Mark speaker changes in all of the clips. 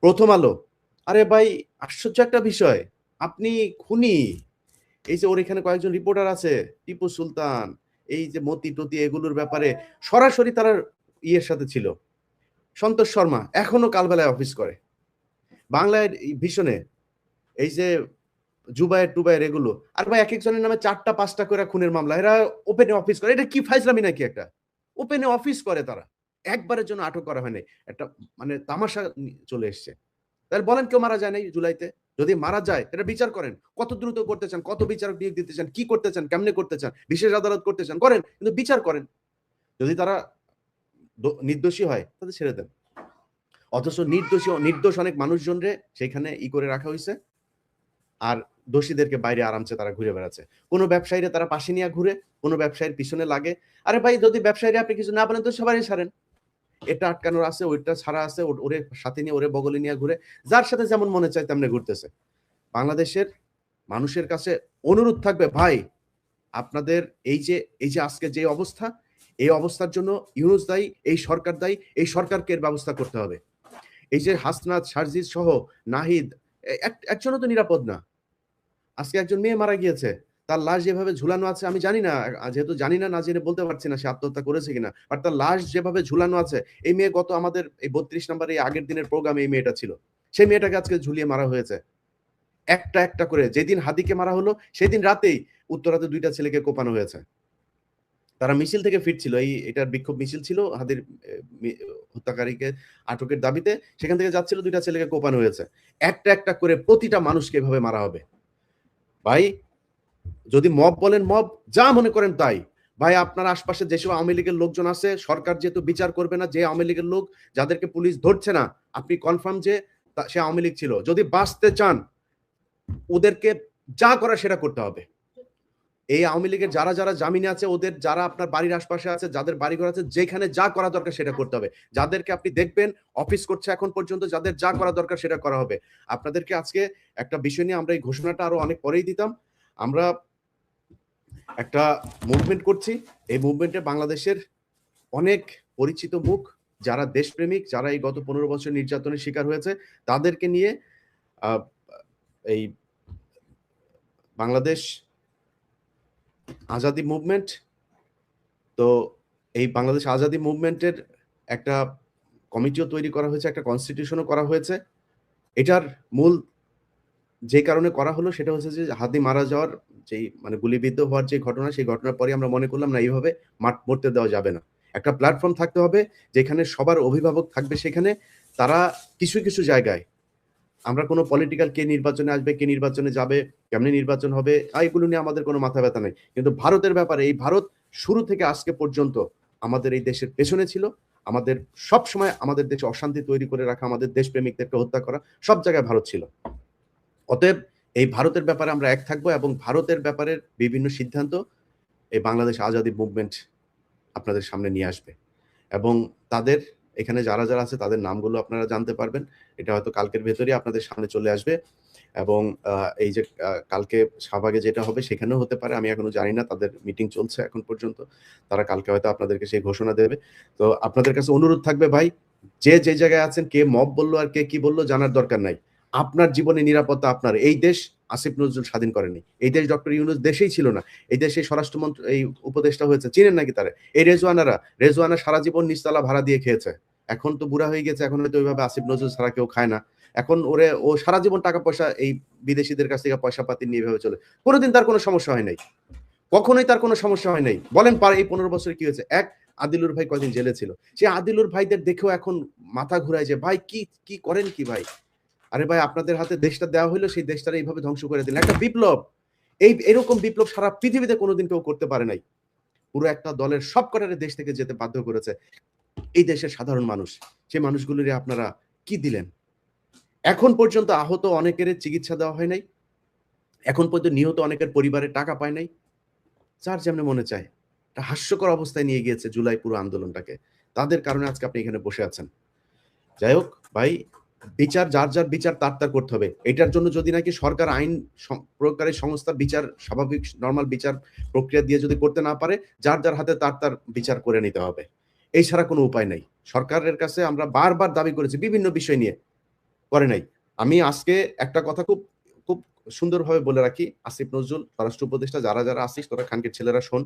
Speaker 1: প্রথম আলো, আরে ভাই আশ্চর্য একটা বিষয়, আপনি খুনি। এই যে ওর এখানে কয়েকজন রিপোর্টার আছে, টিপু সুলতান, এই যে মতি টতি এগুলোর ব্যাপারে সরাসরি তারা ইয়ের সাথে ছিল। সন্তোষ শর্মা এখনো কালবেলায় অফিস করে বাংলায় ভীষণে, এই যে জুবায়ের টুবায়ের এগুলো। আর ভাই এক একজনের নামে 4টা 5টা করে খুনের মামলা, এরা ওপেনে অফিস করে। এটা কি ফাইজলামি নাকি একটা? ওপেনে অফিস করে তারা, একবারের জন্য আটক করা হয়নি। একটা মানে তামাশা চলে এসছে। তাহলে বলেন কেউ মারা যায় নাই জুলাইতে? যদি মারা যায় এটা বিচার করেন, কত দ্রুত করতে চান, কত বিচারক নিয়োগ দিতে চান, কি করতে চান, কেমনে করতে চান, বিশেষ আদালত করতে চান করেন, কিন্তু বিচার করেন। যদি তারা নির্দোষী হয় তাদের ছেড়ে দেন। অথচ নির্দোষ অনেক মানুষজনরে সেখানে করে রাখা হয়েছে, আর দোষীদেরকে বাইরে আরামসে তারা ঘুরে বেড়াচ্ছে। কোনো ব্যবসায়ীরা তারা পাশে নিয়ে ঘুরে, কোনো ব্যবসায়ীর পিছনে লাগে। আরে ভাই যদি ব্যবসায়ীরা আপনি কিছু না বলেন তো সবাই ছাড়েন, এটা আটকানোর আছে, ওইটা ছাড়া আছে, ওরে সাথে নিয়ে ওরে বগলে নিয়ে ঘুরে, যার সাথে যেমন মনে চায় তেমনি ঘুরতেছে। বাংলাদেশের মানুষের কাছে অনুরোধ থাকবে, ভাই আপনাদের এই যে আজকে যে অবস্থা, এই অবস্থার জন্য ইউনূস দায়ী, এই সরকার দায়ী, এই সরকারকে এর ব্যবস্থা করতে হবে। এই যে হাসনাত, সারজিৎ সহ নাহিদ, একজনও তো নিরাপদ না। আজকে একজন মেয়ে মারা গিয়েছে, তার লাশ যেভাবে ঝুলানো আছে, আমি জানি না, যেহেতু জানি না, না জেনে বলতে পারছি না সে আত্মহত্যা করেছে কিনা, বাট তার লাশ যেভাবে ঝুলানো আছে, এই মেয়ে গত আমাদের এই 32 নম্বর এই আগের দিনের প্রোগ্রামে এই মেয়েটা ছিল, সেই মেয়েটাকে আজকে ঝুলিয়ে মারা হয়েছে একটা একটা করে। যেদিন হাদিকে মারা হলো সেদিন রাতেই উত্তরাতে 2টা ছেলেকে কোপানো হয়েছে। তারা মিছিল থেকে ফিরছিল, এটার বিক্ষোভ মিছিল ছিল হাদির হত্যাকারীকে আটকের দাবিতে, সেখান থেকে যাচ্ছিল, 2টা ছেলেকে কোপানো হয়েছে। একটা একটা করে প্রতিটা মানুষকে এভাবে মারা হবে। ভাই যদি মব বলেন মব, যা মনে করেন তাই। ভাই আপনার আশপাশে যেসব আওয়ামী লীগের লোকজন আছে, সরকার যেহেতু বিচার করবে না, যে আওয়ামী লীগের লোক যাদেরকে পুলিশ ধরছে না, আপনি কনফার্ম যে সে আওয়ামী লীগ ছিল, যদি বাঁচতে চান ওদেরকে যা করা সেটা করতে হবে। এই আওয়ামী লীগের যারা যারা জামিনে আছে, ওদের যারা আপনার বাড়ির আশপাশে আছে, যাদের বাড়িঘর আছে, যেখানে যা করা দরকার সেটা করতে হবে। যাদেরকে আপনি দেখবেন অফিস করছে এখন পর্যন্ত, যাদের যা করা দরকার সেটা করা হবে। আপনাদেরকে আজকে একটা বিষয় নিয়ে আমরা এই ঘোষণাটা আরো অনেক পরেই দিতাম। আমরা একটা মুভমেন্ট করছি, এই মুভমেন্টে বাংলাদেশের অনেক পরিচিত মুখ, যারা দেশপ্রেমিক, যারা এই গত 15 বছর নির্যাতনের শিকার হয়েছে, তাদেরকে নিয়ে এই বাংলাদেশ আজাদি মুভমেন্ট, তো এই বাংলাদেশ আজাদি মুভমেন্টের একটা কমিটিও তৈরি করা হয়েছে, একটা কনস্টিটিউশনও করা হয়েছে। এটার মূল যে কারণে করা হলো সেটা হচ্ছে যে হাদি মারা যাওয়ার যেই মানে গুলিবিদ্ধ হওয়ার যে ঘটনা, সেই ঘটনার পরে আমরা মনে করলাম না, এইভাবে মরতে দেওয়া যাবে না। একটা প্ল্যাটফর্ম থাকতে হবে যেখানে সবার অভিভাবক থাকবে, সেখানে তারা কিছু কিছু জায়গায় আমরা কোনো পলিটিক্যাল কে নির্বাচনে আসবে, কে নির্বাচনে যাবে, কেমনে নির্বাচন হবে, এগুলো নিয়ে আমাদের কোনো মাথা ব্যথা নেই। কিন্তু ভারতের ব্যাপারে, এই ভারত শুরু থেকে আজকে পর্যন্ত আমাদের এই দেশের পেছনে ছিল। আমাদের সব সময় আমাদের দেশে অশান্তি তৈরি করে রাখা, আমাদের দেশপ্রেমিকদেরকে হত্যা করা, সব জায়গায় ভারত ছিল। অতএব এই ভারতের ব্যাপারে আমরা এক থাকবো, এবং ভারতের ব্যাপারে বিভিন্ন সিদ্ধান্ত এই বাংলাদেশ আজাদি মুভমেন্ট আপনাদের সামনে নিয়ে আসবে। এবং তাদের এখানে যারা যারা আছে তাদের নামগুলো আপনারা জানতে পারবেন। এটা হয়তো কালকের ভেতরেই আপনাদের সামনে চলে আসবে। এবং এই যে কালকে শাহবাগে যেটা হবে সেখানেও হতে পারে, আমি এখনো জানি না, তাদের মিটিং চলছে এখন পর্যন্ত। তারা কালকে হয়তো আপনাদেরকে সেই ঘোষণা দেবে। তো আপনাদের কাছে অনুরোধ থাকবে, ভাই যে যে জায়গায় আছেন, কে মব বললো আর কে কি বললো জানার দরকার নাই। আপনার জীবনে নিরাপত্তা আপনার। এই দেশ আসিফ নজরুল স্বাধীন করেনি, এই দেশ ডক্টর ইউনূস দেশেই ছিল না, এই দেশে স্বরাষ্ট্রমন্ত্রী এই উপদেষ্টা হয়েছে, চিনেন নাকি তারা? এই রেজওয়ানা সারা জীবন নিচতলা ভাড়া দিয়ে খেয়েছে, এখন তো বুড়া হয়ে গেছে, এখন হয়তো ওইভাবে আসিফ নজরুল ছাড়া কেউ খায় না। এখন ও সারা জীবন টাকা পয়সা এই বিদেশিদের কাছ থেকে পয়সা পাতি নিয়ে এভাবে চলে, কোনোদিন তার কোনো সমস্যা হয় নাই, কখনোই তার কোনো সমস্যা হয় নাই। বলেন পার এই 15 বছরে কি হয়েছে? আদিলুর ভাই কয়দিন জেলে ছিল, সে আদিলুর ভাইদের দেখেও এখন মাথা ঘুরায় যে ভাই কি কি করেন কি ভাই? আরে ভাই আপনাদের হাতে দেশটা দেওয়া হইলো, সেই দেশটা এইভাবে ধ্বংস করে দিলেন। একটা বিপ্লব, এরকম বিপ্লব সারা পৃথিবীতে কোনোদিন কেউ করতে পারে নাই। পুরো একটা দলের সব কটারে দেশ থেকে যেতে বাধ্য করেছে এই দেশের সাধারণ মানুষ। সেই মানুষগুলোরে আপনারা কি দিলেন? এখন পর্যন্ত আহত অনেকের চিকিৎসা দেওয়া হয় নাই, এখন পর্যন্ত নিহত অনেকের পরিবারের টাকা পায় নাই। যার যেমনে মনে চায়, একটা হাস্যকর অবস্থায় নিয়ে গিয়েছে জুলাই পুরো আন্দোলনটাকে। তাদের কারণে আজকে আপনি এখানে বসে আছেন। যাই হোক ভাই, বিচার যার যার বিচার তার তার করতে হবে। এটার জন্য যদি নাকি সরকার আইন প্রয়োগকারী সংস্থা বিচার স্বাভাবিক নরমাল বিচার প্রক্রিয়া দিয়ে যদি করতে না পারে, যার যার হাতে তার তার বিচার করে নিতে হবে। এই ছাড়া কোনো উপায় নাই। সরকারের কাছে আমরা বারবার দাবি করেছি বিভিন্ন বিষয় নিয়ে, করে নাই। আমি আজকে একটা কথা খুব খুব সুন্দরভাবে বলে রাখি, আসিফ নজরুল স্বরাষ্ট্র উপদেষ্টা, যারা যারা আসিস তোরা খানকির ছেলেরা শোন,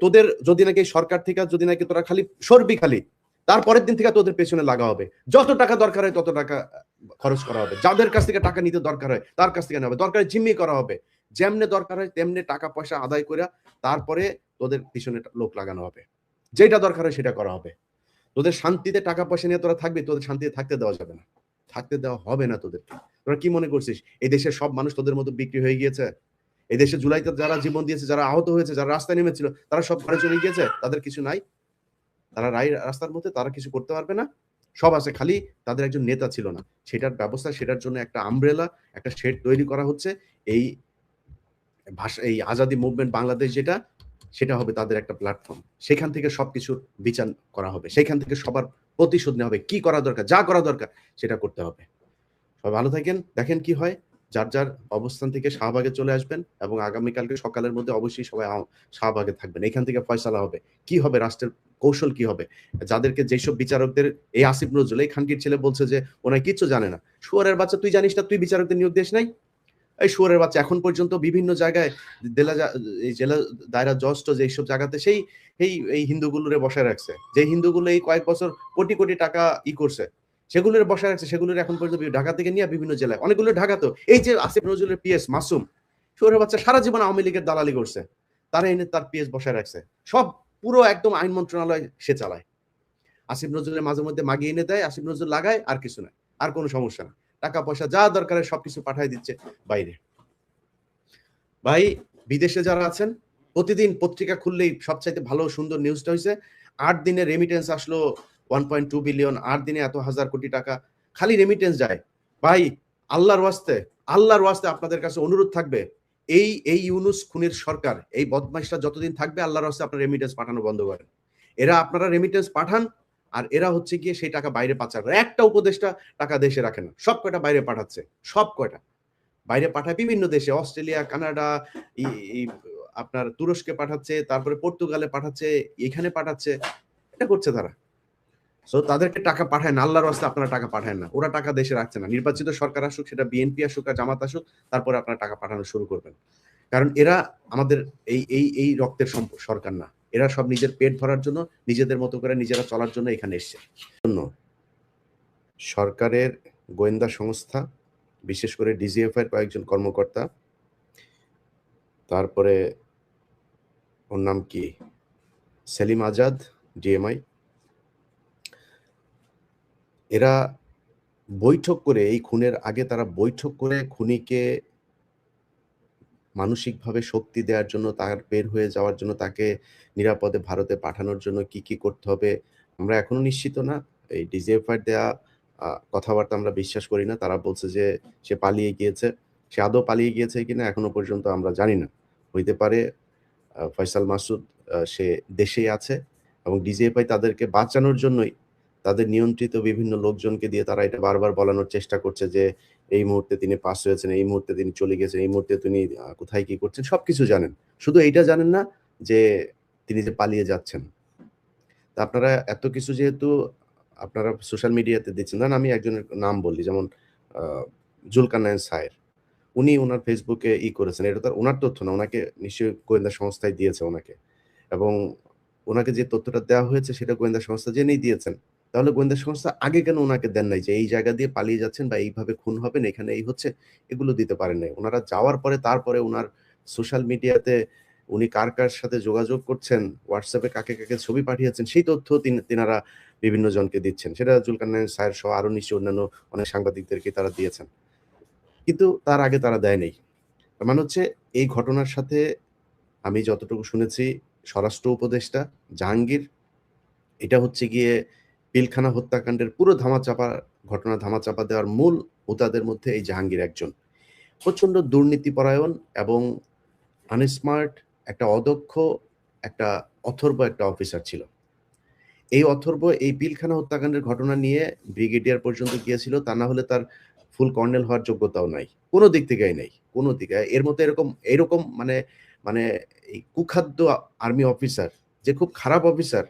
Speaker 1: তোদের যদি নাকি সরকার থেকে যদি নাকি তোরা খালি সরবি খালি, তারপরের দিন থেকে তোদের পেছনে লাগা হবে। যত টাকা দরকার হয় তত টাকা খরচ করা হবে, যাদের কাছ থেকে টাকা নিতে দরকার হয় তার কাছ থেকে নেওয়া হবে, দরকার জিম্মি করা হবে, যেমনে দরকার হয় তেমনি টাকা পয়সা আদায় করে তারপরে তোদের পিছনে লোক লাগানো হবে, যেটা দরকার হয় সেটা করা হবে। তোদের শান্তিতে টাকা পয়সা নিয়ে তোরা থাকবি, তোদের শান্তিতে থাকতে দেওয়া যাবে না, থাকতে দেওয়া হবে না তোদেরকে। তোরা কি মনে করছিস এই দেশের সব মানুষ তোদের মতো বিক্রি হয়ে গিয়েছে? এই দেশে জুলাইতে যারা জীবন দিয়েছে, যারা আহত হয়েছে, যারা রাস্তায় নেমেছিল, তারা সব ঘরে চলে গিয়েছে, তাদের কিছু নাই, তারা রাস্তার মধ্যে তারা কিছু করতে পারবে না, সব আছে, খালি তাদের একজন নেতা ছিল না, সেটার ব্যবস্থা, সেটার জন্য একটা আমব্রেলা, একটা শেড তৈরি করা হচ্ছে। এই ভাষা, এই আজাদি মুভমেন্ট বাংলাদেশ যেটা, সেটা হবে তাদের একটা প্ল্যাটফর্ম, সেখান থেকে সবকিছুর বিচার করা হবে, সেখান থেকে সবার প্রতিশোধ নেওয়া হবে, কি করা দরকার, যা করা দরকার সেটা করতে হবে। সবাই ভালো থাকেন, দেখেন কি হয়। যার যার অবস্থান থেকে শাহবাগে চলে আসবেন এবং আগামীকালকে সকালের মধ্যে অবশ্যই সবাই শাহবাগে থাকবেন। এখান থেকে ফয়সালা হবে, কি হবে, রাষ্ট্রের কৌশল কি হবে। যাদেরকে যেসব বিচারকদের, এই আসিফ নজরুল, এই খানকির ছেলে বলছে যে ওনার কিচ্ছু জানে না, শুয়ারের বাচ্চা, তুই জানিস না, তুই বিচারকদের নিয়োগ দিস নাই? এই শুয়ারের বাচ্চা, এখন পর্যন্ত বিভিন্ন জায়গায় এই জেলা দায়রা জজ টজ এইসব জায়গাতে সেই এই হিন্দুগুলোরে বসায় রাখছে, যে হিন্দুগুলো এই কয়েক বছর কোটি কোটি টাকা করছে, সেগুলোর বসায় রাখছে, সেগুলোর এখন পর্যন্ত ঢাকা থেকে নিয়ে বিভিন্ন জেলায়, অনেকগুলো ঢাকা, তো এই যে আসিফ নজরুলের পিএস মাসুম, শুয়ারের বাচ্চা সারা জীবন আওয়ামী লীগের দালালি করছে, তারা এনে তার পিএস বসায় রাখছে, সব পুরো একদম আইন মন্ত্রণালয় সে চালায়। আসিফ নজরুলের মাঝে মধ্যে মাগিয়ে এনে দেয়, আসিফ নজরুল লাগায়, আর কিছু না, আর কোনো সমস্যা না, টাকা পয়সা যা দরকার সবকিছু পাঠিয়ে দিচ্ছে বাইরে। ভাই, বিদেশে যারা আছেন, প্রতিদিন পত্রিকা খুললেই সবচাইতে ভালো সুন্দর নিউজটা হয়েছে ৮ দিনে রেমিটেন্স আসলো 1.2 বিলিয়ন, ৮ দিনে এত হাজার কোটি টাকা খালি রেমিটেন্স যায়। ভাই, আল্লাহর ওয়াস্তে, আল্লাহর ওয়াস্তে আপনাদের কাছে অনুরোধ থাকবে, এই ইউনুস খুনের সরকার, এই বদমাইশটা যতদিন থাকবে, আল্লাহর ওয়াস্তে আপনারা রেমিটেন্স পাঠানো বন্ধ করেন। এরা, আপনারা রেমিটেন্স পাঠান, আর এরা হচ্ছে গিয়ে সেই টাকা বাইরে পাচার করে। একটা উপদেষ্টা টাকা দেশে রাখে না, সব কয়টা বাইরে পাঠাচ্ছে, সব কয়টা বাইরে পাঠায় বিভিন্ন দেশে, অস্ট্রেলিয়া, কানাডা, আপনার তুরস্কে পাঠাচ্ছে, তারপরে পর্তুগালে পাঠাচ্ছে, এখানে পাঠাচ্ছে, এটা করছে তারা। সো তাদেরকে টাকা পাঠায় না, আল্লাহর রাস্তায় আপনারা টাকা পাঠায় না, ওরা টাকা দেশে রাখছে না। নির্বাচিত সরকার আসুক, সেটা বিএনপি আসুক আর জামাত আসুক, তারপরে আপনারা টাকা পাঠানো শুরু করবেন। কারণ এরা আমাদের এই রক্তের সরকার না, এরা সব নিজের পেট ভরার জন্য, নিজেদের মতো করে নিজেরা চলার জন্য এখানে এসছে। সরকারের গোয়েন্দা সংস্থা, বিশেষ করে ডিজিএফআই এর কয়েকজন কর্মকর্তা, তারপরে ওর নাম কি, সেলিম আজাদ, ডিএমআই, এরা বৈঠক করে, এই খুনের আগে তারা বৈঠক করে খুনিকে মানসিকভাবে শক্তি দেওয়ার জন্য, তার বের হয়ে যাওয়ার জন্য, তাকে নিরাপদে ভারতে পাঠানোর জন্য কি কি করতে হবে আমরা এখনো নিশ্চিত না। এই ডিজিএফআই দেয়া কথাবার্তা আমরা বিশ্বাস করি না। তারা বলছে যে সে পালিয়ে গিয়েছে, সে আদৌ পালিয়ে গিয়েছে কিনা এখনো পর্যন্ত আমরা জানি না। হইতে পারে ফয়সাল মাসুদ সে দেশেই আছে এবং ডিজিএফআই তাদেরকে বাঁচানোর জন্যই তাদের নিয়ন্ত্রিত বিভিন্ন লোকজনকে দিয়ে তারা এটা বারবার বলানোর চেষ্টা করছে যে এই মুহূর্তে তিনি পাস হয়েছেন, এই মুহূর্তে তিনি চলে গেছেন, এই মুহূর্তে তিনি কোথায় কি করছেন সবকিছু জানেন, শুধু এইটা জানেন না যে তিনি যে পালিয়ে যাচ্ছেন। তা আপনারা এত কিছু যেহেতু আপনারা সোশ্যাল মিডিয়াতে দিচ্ছেন, না আমি একজনের নাম বলি, যেমন জুলকারনাইন সায়ের, উনি ওনার ফেসবুকে করেছেন, এটা তো ওনার তথ্য না, ওনাকে নিশ্চয়ই গোয়েন্দা সংস্থায় দিয়েছে ওনাকে, এবং ওনাকে যে তথ্যটা দেওয়া হয়েছে সেটা গোয়েন্দা সংস্থা জেনেই দিয়েছেন। তাহলে গোয়েন্দা সংস্থা আগে কেন ওনাকে দেন নাই যে এই জায়গা দিয়ে পালিয়ে যাচ্ছেন বা এইভাবে খুন হবেন, এখানে এই হচ্ছে, এগুলো দিতে পারেন নাই। ওনারা যাওয়ার পরে তারপরে ওনার সোশ্যাল মিডিয়াতে উনি কার সাথে যোগাযোগ করছেন, হোয়াটসঅ্যাপে কাকে কাকে ছবি পাঠিয়েছেন, সেই তথ্য তিনারা বিভিন্ন জনকে দিচ্ছেন। সেটা জুলকারনাইন সায়ের সহ আরো নিশ্চয়ই অন্যান্য অনেক সাংবাদিকদেরকে তারা দিয়েছেন, কিন্তু তার আগে তারা দেয় নাই। তার মানে হচ্ছে এই ঘটনার সাথে আমি যতটুকু শুনেছি, স্বরাষ্ট্র উপদেষ্টা জাহাঙ্গীর, এটা হচ্ছে গিয়ে পিলখানা হত্যাকাণ্ডের পুরো ধামাচাপা দেওয়ার মূল হোতাদের মধ্যে এই জাহাঙ্গীর একজন। প্রচন্ড দুর্নীতিপরায়ণ এবং আনস্মার্ট, একটা অদক্ষ, একটা অথর্ব একটা অফিসার ছিল। এই অথর্ব এই পিলখানা হত্যাকাণ্ডের ঘটনা নিয়ে ব্রিগেডিয়ার পর্যন্ত গিয়েছিল, তা না হলে তার ফুল কর্নেল হওয়ার যোগ্যতাও নাই, কোনো দিক থেকেই নাই, কোনো দিকে। এর মতো এরকম মানে মানে এই কুখাদ্য আর্মি অফিসার, যে খুব খারাপ অফিসার,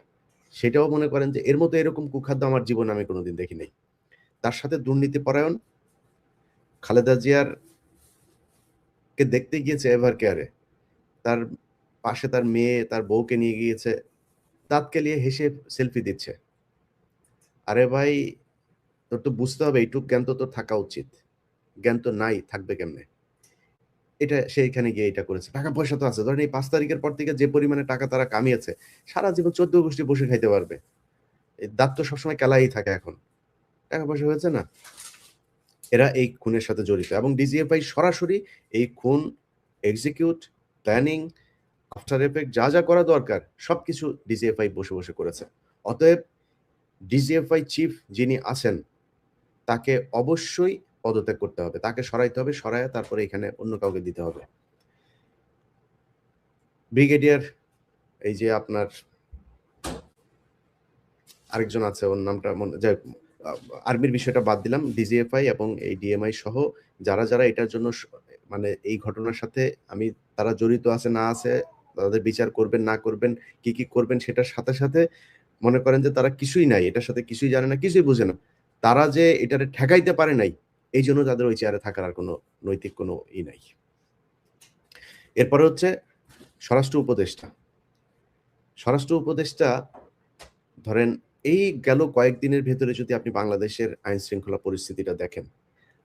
Speaker 1: সেটাও মনে করেন যে এর মতো এরকম কুখাদ্য আমার জীবনে আমি কোনোদিন দেখি নাই। তার সাথে দুর্নীতিপরায়ণ খালেদা জিয়ার কে দেখতে গিয়েছে এভার কেয়ারে, তার পাশে তার মেয়ে তার বউকে নিয়ে গিয়েছে, দাঁত কেলিয়ে হেসে সেলফি দিচ্ছে। আরে ভাই, তোর তো বুঝতে হবে এইটুক জ্ঞান তো তোর থাকা উচিত, জ্ঞান তো নাই, থাকবে কেমনে? এটা সেইখানে গিয়ে এটা করেছে। টাকা পয়সা তো আছে, ধরেন এই 5 তারিখের পর থেকে যে পরিমাণে টাকা তারা কামিয়েছে, সারা জীবন 14 গোষ্ঠী বসে খাইতে পারবে। এই দাঁত তো সবসময় কেলাই থাকে এখন, টাকা পয়সা হয়েছে না। এরা এই খুনের সাথে জড়িত এবং ডিজিএফআই সরাসরি এই খুন এক্সিকিউট, প্ল্যানিং, আফটার এফেক্ট যা যা করা দরকার সবকিছু ডিজিএফআই বসে বসে করেছে। অতএব ডিজিএফআই চিফ যিনি আছেন তাকে অবশ্যই পদত্যাগ করতে হবে, তাকে সরাইতে হবে, সরাইয়া তারপরে এখানে অন্য কাউকে দিতে হবে। ব্রিগেডিয়ার এই যে আপনার আরেকজন আছে, ওর নামটা মনে যাই হোক, আর্মির বিষয়টা বাদ দিলাম, ডিজিএফআই এবং এই ডিএমআই সহ যারা যারা এটার জন্য মানে এই ঘটনার সাথে আমি তারা জড়িত আছে না আছে, তাদের বিচার করবেন না করবেন, কি কি করবেন সেটার সাথে সাথে মনে করেন যে তারা কিছুই নাই, এটার সাথে কিছুই জানে না, কিছুই বুঝে না, তারা যে এটারে ঠেকাইতে পারে নাই, এই জন্য তাদের ওই চেয়ারে থাকার আর কোনো নৈতিক কোনো নাই। এরপরে হচ্ছে স্বরাষ্ট্র উপদেষ্টা। স্বরাষ্ট্র উপদেষ্টা ধরেন এই গেল কয়েকদিনের ভেতরে যদি আপনি বাংলাদেশের আইন শৃঙ্খলা পরিস্থিতিটা দেখেন,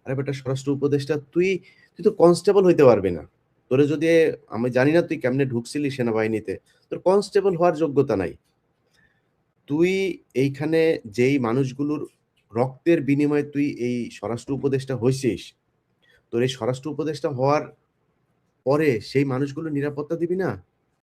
Speaker 1: আরে বেটা স্বরাষ্ট্র উপদেষ্টা তুই তুই তো কনস্টেবল হইতে পারবি না। তোরে যদি, আমি জানি না তুই কেমনে ঢুকছিলি সেনাবাহিনীতে, তোর কনস্টেবল হওয়ার যোগ্যতা নাই। তুই এইখানে যেই মানুষগুলোর রক্তের বিনিময়ে তুই এই স্বরাষ্ট্র উপদেষ্টা হইছিস, তোর এই স্বরাষ্ট্র উপদেষ্টা হওয়ার পরে সেই মানুষগুলো নিরাপত্তা দিবি না?